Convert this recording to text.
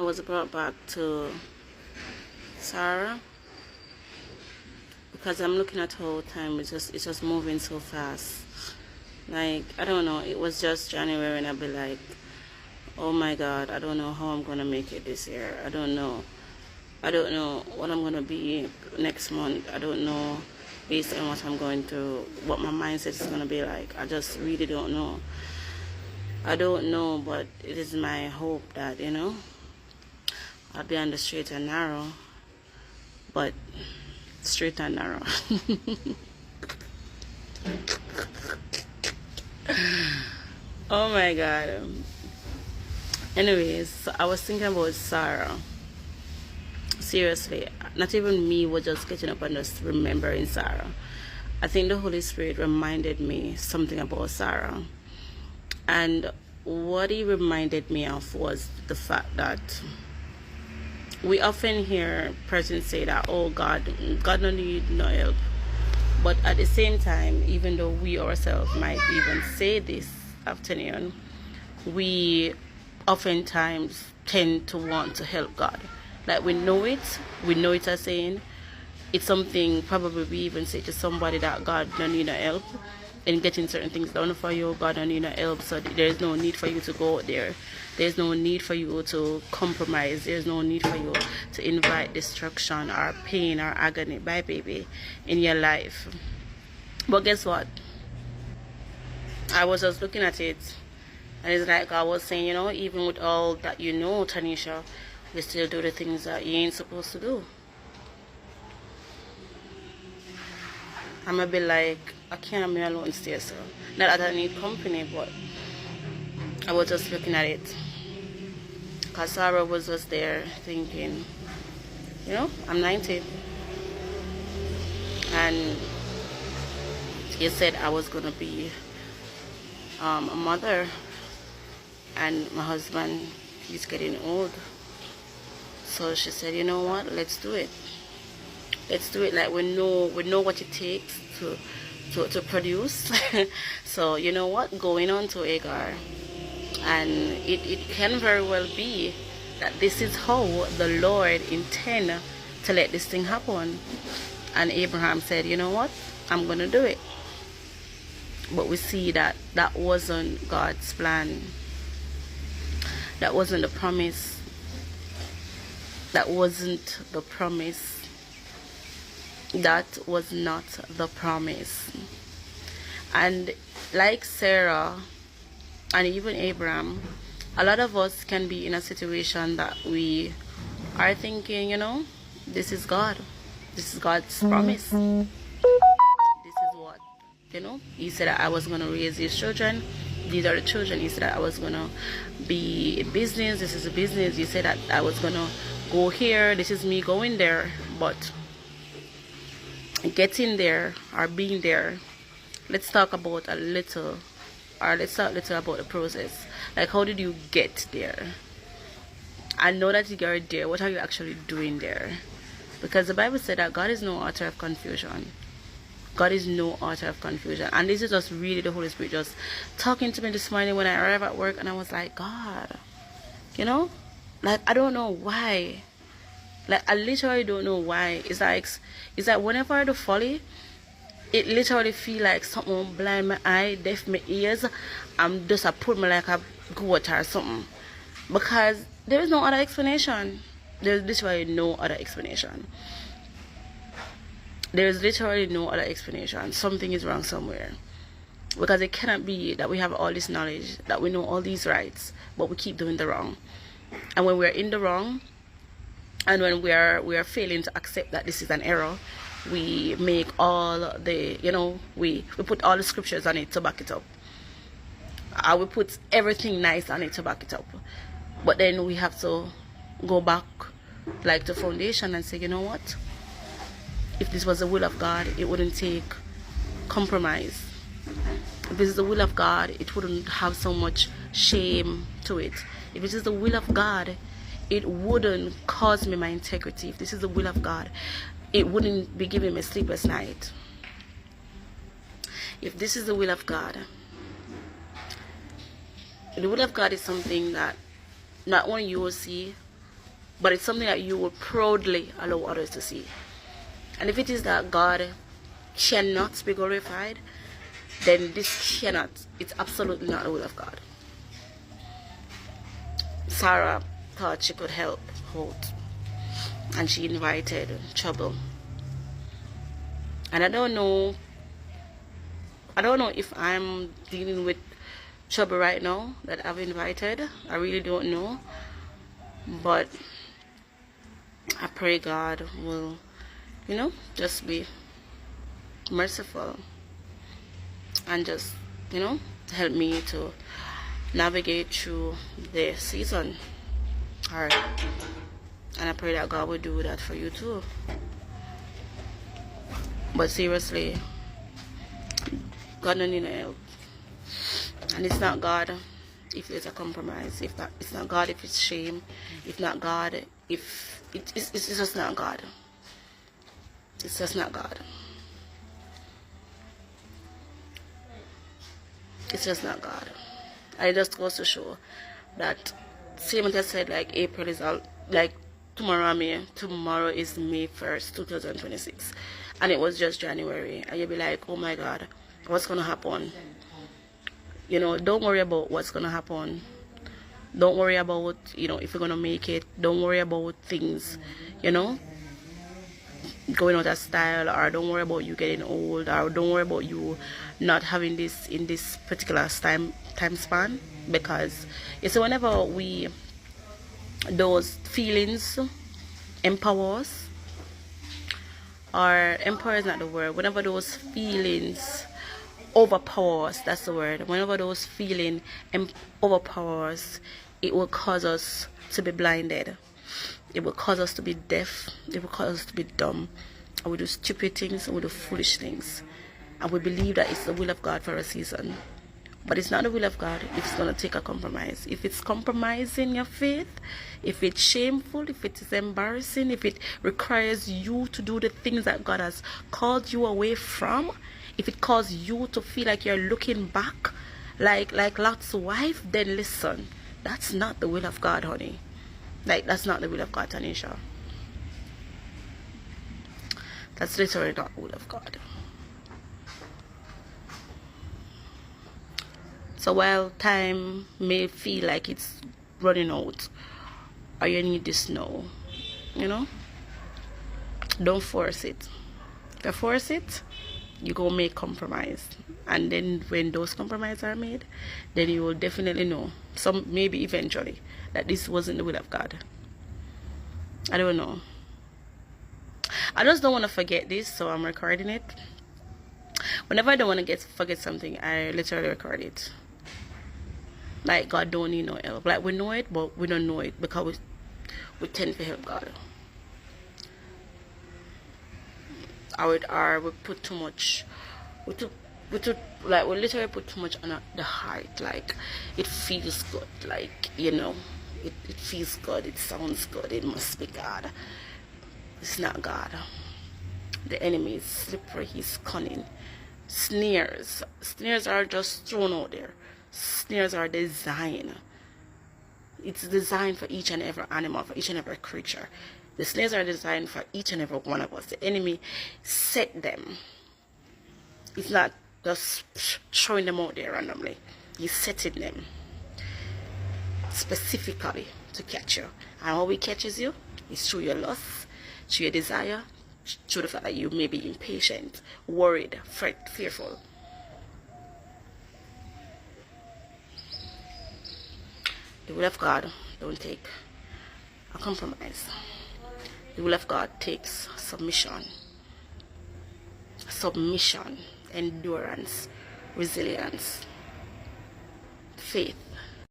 was brought back to Sarah because I'm looking at how time it's just moving so fast. Like, I don't know, it was just January and I'll be like, oh my God, I don't know how I'm gonna make it this year. I don't know what I'm gonna be next month. I don't know, based on what I'm going through, what my mindset is gonna be like. I just really don't know. I don't know, but it is my hope that, I'll be on the straight and narrow. But straight and narrow. Oh my God. Anyways, so I was thinking about Sarah. Seriously, not even me was just getting up and just remembering Sarah. I think the Holy Spirit reminded me something about Sarah. And what he reminded me of was the fact that we often hear persons say that, oh, God don't need no help. But at the same time, even though we ourselves might even say this afternoon, we oftentimes tend to want to help God. Like, we know it as saying, it's something probably we even say to somebody that God don't need no help in getting certain things done for you. God don't need no help, so there's no need for you to go out there. There's no need for you to compromise. There's no need for you to invite destruction or pain or agony, bye baby, in your life. But guess what? I was just looking at it, and it's like I was saying, even with all that Tanisha, you still do the things that you ain't supposed to do. I'm gonna be like, I can't be alone stay, so not that I need company, but I was just looking at it. Cause Sarah was just there thinking, I'm 19. And you said I was gonna be a mother, and my husband, he's getting old. So she said, you know what, let's do it. Let's do it. Like, we know what it takes to produce. So you know what, going on to Agar, and it can very well be that this is how the Lord intend to let this thing happen. And Abraham said, you know what, I'm gonna do it. But we see that wasn't God's plan. That wasn't the promise. That wasn't the promise. That was not the promise. And like Sarah and even Abraham, a lot of us can be in a situation that we are thinking, this is God. This is God's promise. This is what, he said that I was going to raise these children. These are the children. He said that I was going to be in business. This is a business. He said that I was going to go here. This is me going there. But getting there or being there, let's talk about let's talk a little about the process. Like, how did you get there? I know that you are there. What are you actually doing there? Because the Bible said that God is no author of confusion. God is no author of confusion. And this is just really the Holy Spirit just talking to me this morning when I arrived at work, and I was like, God, like, I don't know why. Like, I literally don't know why. It's like whenever I do folly, it literally feel like something blind my eye, deaf my ears. I'm just put me like a goat or something. Because there is no other explanation. There's literally no other explanation. There is literally no other explanation. Something is wrong somewhere. Because it cannot be that we have all this knowledge, that we know all these rights, but we keep doing the wrong. And when we're in the wrong, and when we are failing to accept that this is an error, we make all the, we put all the scriptures on it to back it up. We put everything nice on it to back it up. But then we have to go back like to foundation and say, you know what? If this was the will of God, it wouldn't take compromise. If this is the will of God, it wouldn't have so much shame to it. If this is the will of God, it wouldn't cause me my integrity. If this is the will of God, it wouldn't be giving me a sleepless night. If this is the will of God, the will of God is something that not only you will see, but it's something that you will proudly allow others to see. And if it is that God cannot be glorified, then this cannot, it's absolutely not the will of God. Sarah thought she could help Holt, and she invited trouble. And I don't know if I'm dealing with trouble right now that I've invited. I really don't know. But I pray God will, just be merciful and just, help me to navigate through the season. Alright. And I pray that God will do that for you too. But seriously, God don't need no help. And it's not God if there's a compromise. If not, it's not God if it's shame. If not God, if it's just not God. It's just not God. It's just not God. And it just goes to show that, same as I said, like April is out, like tomorrow is May 1st, 2026. And it was just January. And you'll be like, oh my God, what's going to happen? Don't worry about what's going to happen. Don't worry about, if you're going to make it. Don't worry about things, going out of style, or don't worry about you getting old, or don't worry about you not having this in this particular time span. Because you see, whenever those feelings empower us, or empower is not the word, whenever those feelings overpower us, that's the word, whenever those feelings overpower us, it will cause us to be blinded. It will cause us to be deaf. It will cause us to be dumb. And we do stupid things and we do foolish things. And we believe that it's the will of God for a season. But it's not the will of God if it's going to take a compromise. If it's compromising your faith, if it's shameful, if it is embarrassing, if it requires you to do the things that God has called you away from, if it causes you to feel like you're looking back like Lot's wife, then listen, that's not the will of God, honey. That's not the will of God, Tanisha. That's literally not the will of God. So while time may feel like it's running out, or you need this now, don't force it. If you force it, you go make compromise. And then when those compromises are made, then you will definitely know, maybe eventually, that this wasn't the will of God. I don't know. I just don't want to forget this, so I'm recording it. Whenever I don't want to forget something, I literally record it. Like, God don't need no help. Like, we know it, but we don't know it because we tend to help God. Or we put too much. We literally put too much on the heart. Like, it feels good. Like, it feels good. It sounds good. It must be God. It's not God. The enemy is slippery. He's cunning. Snares are just thrown out there. Snares are designed. It's designed for each and every animal, for each and every creature. The snares are designed for each and every one of us. The enemy set them. It's not just throwing them out there randomly. He's setting them specifically to catch you. And how he catches you is through your lust, through your desire, through the fact that you may be impatient, worried, fearful. The will of God don't take a compromise. The will of God takes submission, endurance, resilience, faith.